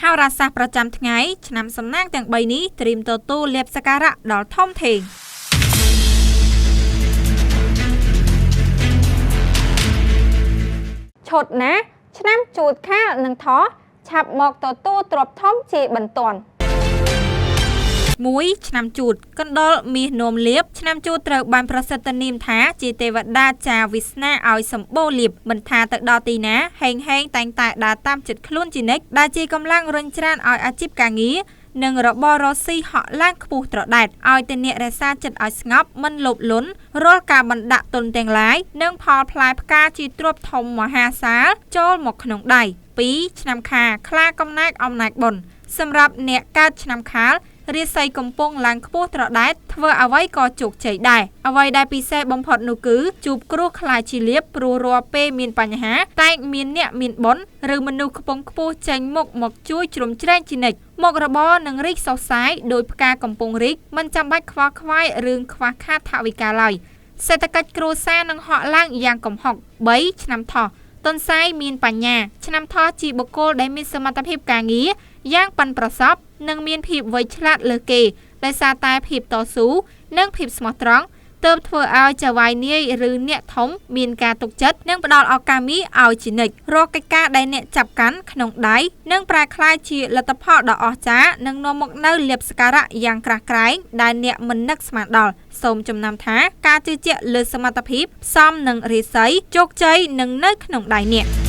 ហោរាសាស្ត្រប្រចាំថ្ងៃឆ្នាំសំណាងទាំង3នេះត្រៀមទទួលលាភសក្ការៈដល់ធំធេងឈុតណាឆ្នាំជួតខាលនឹងថោឆាប់មកទទួលទ្រព្យធំជាបន្ទាន់1ឆ្នាំជូតកណ្ដុរមាសនោមលៀបឆ្នាំជូតត្រូវបានប្រសិទ្ធនាមថាជាទេវតាចាវាសនាឲ្យសម្បូរលៀបមិនថាទៅដល់ទីណាហេងតែងតែដើរតាមចិត្តខ្លួនជានិច្ចដែលជាកម្លាំងរុញច្រានឲ្យអាជីពការងារនិងរបររកស៊ីហក់ឡើងខ្ពស់ត្រដែតឲ្យតែអ្នករក្សាចិត្តឲ្យស្ងប់មិនលោភលន់រាល់ការបណ្ដាក់ទុនទាំងឡាយនិងផលផ្លែផ្កាជាទ្រព្យធំមហាសាលចូលមកក្នុងដៃ2ឆ្នាំខាខ្លាកំណែកអំណាចបុណ្យសម្រាប់អ្នកកើតឆ្នាំខាលរាសីកំពុងឡើងខ្ពស់ត្រដែតធ្វើអ្វីក៏ជោគជ័យដែរអ្វីដែលពិសេសបំផុតនោះគឺជួបគ្រោះខ្លាចជាលៀបព្រោះរាល់ពេលមានបញ្ហាតែមានអ្នកមានបុណ្យឬមនុស្សខ្ពង់ខ្ពស់ចេញមុខមកជួយជ្រោមជ្រែងជានិច្ចមុខរបរនឹងរីកសុសសាយដោយផ្កាកំពុងរីកមិនចាំបាច់ខ្វល់ខ្វាយរឿងខ្វះខាតថវិកាឡើយសេដ្ឋកិច្ចគ្រួសារនឹងហក់ឡើងយ៉ាងគំហុក3ឆ្នាំថោះតុនសាយមានបញ្ញាឆ្នាំថោះជាបុគ្គលដែលមានសមត្ថភាពការងារយ៉ាងប៉ិនប្រសប់និងមានភាពវៃឆ្លាតលើគេដោយសារតែភាពតស៊ូនិងភាពស្មោះត្រង់ទើបធ្វើឲ្យចៅហ្វាយនាយឬអ្នកធំមានការទុកចិត្តនិងផ្ដល់ឱកាសមាសឲ្យជានិច្ចរាល់កិច្ចការដែលអ្នកចាប់កាន់ក្នុងដៃនឹងប្រែក្លាយជាលទ្ធផលដ៏អស្ចារ្យនិងនាំមកនូវលាភសក្ការៈយ៉ាងក្រាស់ក្រែងដែលអ្នកមិននឹកស្មានដល់សូមចំណាំថាការជឿជាក់លើសមត្ថភាពផ្សំនឹងរាសីជោគជ័យនឹងនៅក្នុងដៃអ្នក